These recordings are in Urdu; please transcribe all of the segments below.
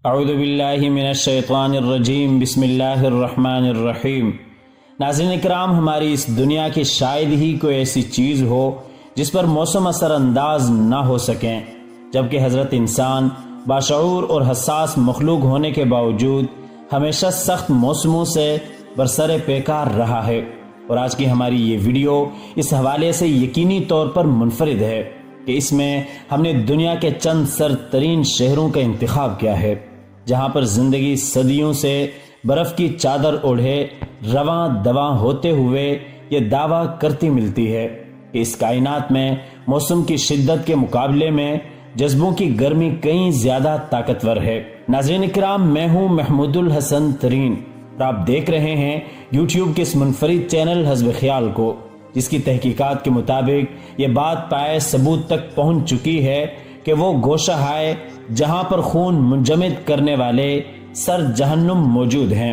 اعوذ باللہ من الشیطان الرجیم بسم اللہ الرحمن الرحیم۔ ناظرین اکرام، ہماری اس دنیا کی شاید ہی کوئی ایسی چیز ہو جس پر موسم اثر انداز نہ ہو سکیں، جبکہ حضرت انسان باشعور اور حساس مخلوق ہونے کے باوجود ہمیشہ سخت موسموں سے برسر پیکار رہا ہے۔ اور آج کی ہماری یہ ویڈیو اس حوالے سے یقینی طور پر منفرد ہے کہ اس میں ہم نے دنیا کے چند سرد ترین شہروں کا انتخاب کیا ہے، جہاں پر زندگی صدیوں سے برف کی چادر اوڑھے رواں دواں ہوتے ہوئے یہ دعویٰ کرتی ملتی ہے کہ اس کائنات میں موسم کی شدت کے مقابلے میں جذبوں کی گرمی کہیں زیادہ طاقتور ہے۔ ناظرین اکرام، میں ہوں محمود الحسن ترین اور آپ دیکھ رہے ہیں یوٹیوب کے اس منفرد چینل حزب خیال کو، جس کی تحقیقات کے مطابق یہ بات پائے ثبوت تک پہنچ چکی ہے کہ وہ گوشہ ہے جہاں پر خون منجمد کرنے والے سر جہنم موجود ہیں،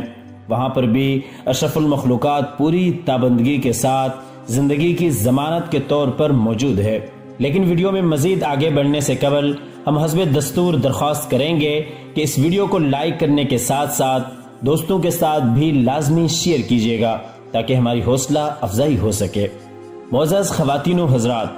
وہاں پر بھی اشرف المخلوقات پوری تابندگی کے ساتھ زندگی کی ضمانت کے طور پر موجود ہے۔ لیکن ویڈیو میں مزید آگے بڑھنے سے قبل ہم حسب دستور درخواست کریں گے کہ اس ویڈیو کو لائک کرنے کے ساتھ ساتھ دوستوں کے ساتھ بھی لازمی شیئر کیجیے گا تاکہ ہماری حوصلہ افزائی ہو سکے۔ معزز خواتین و حضرات،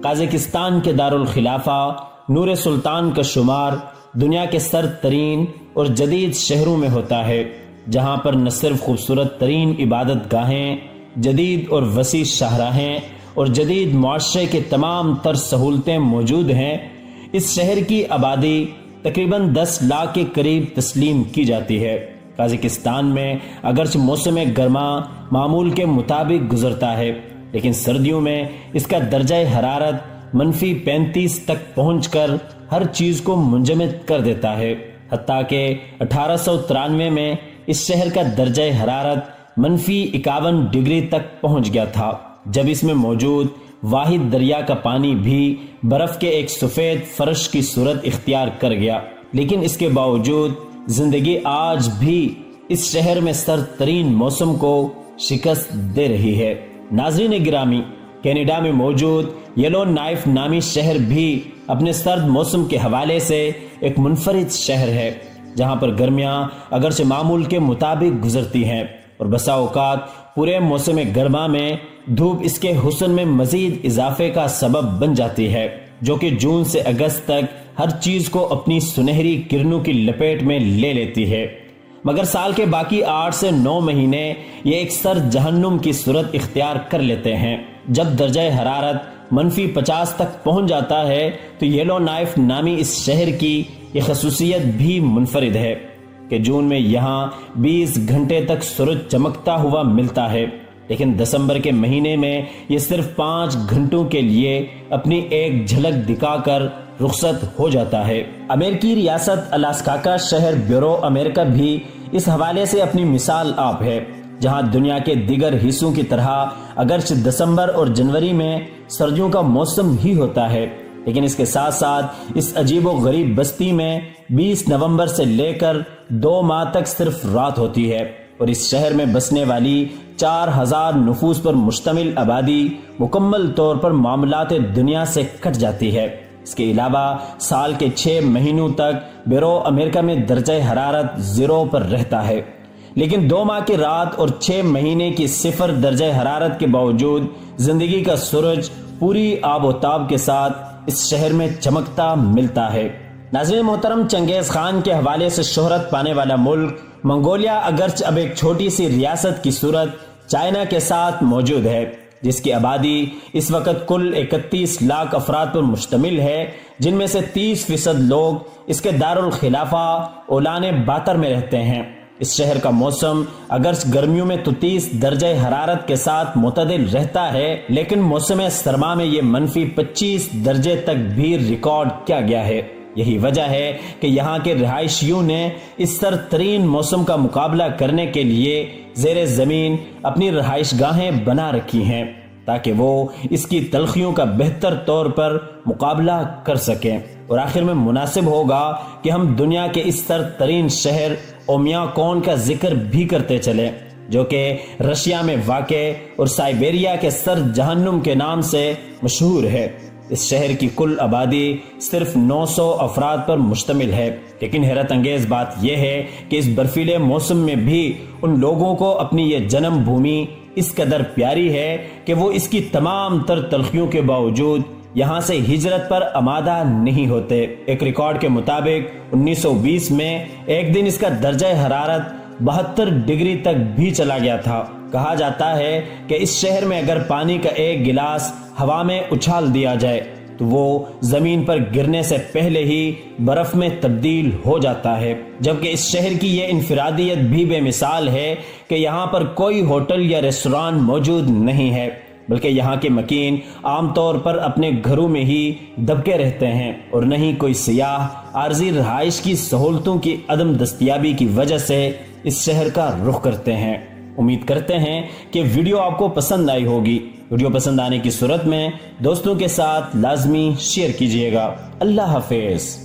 قازقستان کے دارالخلافہ نور سلطان کا شمار دنیا کے سرد ترین اور جدید شہروں میں ہوتا ہے، جہاں پر نہ صرف خوبصورت ترین عبادت گاہیں، جدید اور وسیع شاہراہیں اور جدید معاشرے کے تمام تر سہولتیں موجود ہیں، اس شہر کی آبادی تقریباً 10 لاکھ کے قریب تسلیم کی جاتی ہے۔ قازقستان میں اگرچہ موسم گرما معمول کے مطابق گزرتا ہے، لیکن سردیوں میں اس کا درجہ حرارت -35 تک پہنچ کر ہر چیز کو منجمد کر دیتا ہے، حتیٰ کہ 1893 میں اس شہر کا درجہ حرارت -51 ڈگری تک پہنچ گیا تھا، جب اس میں موجود واحد دریا کا پانی بھی برف کے ایک سفید فرش کی صورت اختیار کر گیا۔ لیکن اس کے باوجود زندگی آج بھی اس شہر میں سرد ترین موسم کو شکست دے رہی ہے۔ ناظرین گرامی، کینیڈا میں موجود یلو نائف نامی شہر بھی اپنے سرد موسم کے حوالے سے ایک منفرد شہر ہے، جہاں پر گرمیاں اگرچہ معمول کے مطابق گزرتی ہیں اور بسا اوقات پورے موسم گرما میں دھوپ اس کے حسن میں مزید اضافے کا سبب بن جاتی ہے، جو کہ جون سے اگست تک ہر چیز کو اپنی سنہری کرنوں کی لپیٹ میں لے لیتی ہے۔ مگر سال کے باقی 8 سے 9 مہینے یہ ایک سرد جہنم کی صورت اختیار کر لیتے ہیں۔ جب درجہ حرارت -50 تک پہنچ جاتا ہے تو یلو نائف نامی اس شہر کی یہ خصوصیت بھی منفرد ہے کہ جون میں یہاں 20 گھنٹے تک سورج چمکتا ہوا ملتا ہے، لیکن دسمبر کے مہینے میں یہ صرف 5 گھنٹوں کے لیے اپنی ایک جھلک دکھا کر رخصت ہو جاتا ہے۔ امریکی ریاست الاسکا کا شہر بیورو امریکہ بھی اس حوالے سے اپنی مثال آپ ہے، جہاں دنیا کے دیگر حصوں کی طرح اگرچہ دسمبر اور جنوری میں سردیوں کا موسم ہی ہوتا ہے، لیکن اس کے ساتھ ساتھ اس عجیب و غریب بستی میں 20 نومبر سے لے کر 2 ماہ تک صرف رات ہوتی ہے، اور اس شہر میں بسنے والی 4000 نفوس پر مشتمل آبادی مکمل طور پر معاملات دنیا سے کٹ جاتی ہے۔ اس کے علاوہ سال کے 6 مہینوں تک بیورو امریکہ میں درجہ حرارت 0 پر رہتا ہے، لیکن 2 ماہ کی رات اور 6 مہینے کی 0 درجہ حرارت کے باوجود زندگی کا سورج پوری آب و تاب کے ساتھ اس شہر میں چمکتا ملتا ہے۔ ناظرین محترم، چنگیز خان کے حوالے سے شہرت پانے والا ملک منگولیا اگرچہ اب ایک چھوٹی سی ریاست کی صورت چائنا کے ساتھ موجود ہے، جس کی آبادی اس وقت کل 31 لاکھ افراد پر مشتمل ہے، جن میں سے 30% لوگ اس کے دارالخلافہ اولان باتر میں رہتے ہیں۔ اس شہر کا موسم اگرچہ گرمیوں میں 30 درجہ حرارت کے ساتھ معتدل رہتا ہے، لیکن موسم سرما میں یہ -25 درجے تک بھی ریکارڈ کیا گیا ہے۔ یہی وجہ ہے کہ یہاں کے رہائشیوں نے اس سرد ترین موسم کا مقابلہ کرنے کے لیے زیر زمین اپنی رہائش گاہیں بنا رکھی ہیں، تاکہ وہ اس کی تلخیوں کا بہتر طور پر مقابلہ کر سکیں۔ اور آخر میں مناسب ہوگا کہ ہم دنیا کے اس سرد ترین شہر اومیاکون کا ذکر بھی کرتے چلیں، جو کہ رشیا میں واقع اور سائبیریا کے سرد جہنم کے نام سے مشہور ہے۔ اس شہر کی کل آبادی صرف 900 افراد پر مشتمل ہے، لیکن حیرت انگیز بات یہ ہے کہ اس برفیلے موسم میں بھی ان لوگوں کو اپنی یہ جنم بھومی اس قدر پیاری ہے کہ وہ اس کی تمام تر تلخیوں کے باوجود یہاں سے ہجرت پر آمادہ نہیں ہوتے۔ ایک ریکارڈ کے مطابق 1920 میں ایک دن اس کا درجہ حرارت 72 ڈگری تک بھی چلا گیا تھا۔ کہا جاتا ہے کہ اس شہر میں اگر پانی کا ایک گلاس ہوا میں اچھال دیا جائے تو وہ زمین پر گرنے سے پہلے ہی برف میں تبدیل ہو جاتا ہے، جبکہ اس شہر کی یہ انفرادیت بھی بے مثال ہے کہ یہاں پر کوئی ہوٹل یا ریسٹوران موجود نہیں ہے، بلکہ یہاں کے مکین عام طور پر اپنے گھروں میں ہی دبکے رہتے ہیں، اور نہ ہی کوئی سیاح عارضی رہائش کی سہولتوں کی عدم دستیابی کی وجہ سے اس شہر کا رخ کرتے ہیں۔ امید کرتے ہیں کہ ویڈیو آپ کو پسند آئی ہوگی۔ ویڈیو پسند آنے کی صورت میں دوستوں کے ساتھ لازمی شیئر کیجیے گا۔ اللہ حافظ۔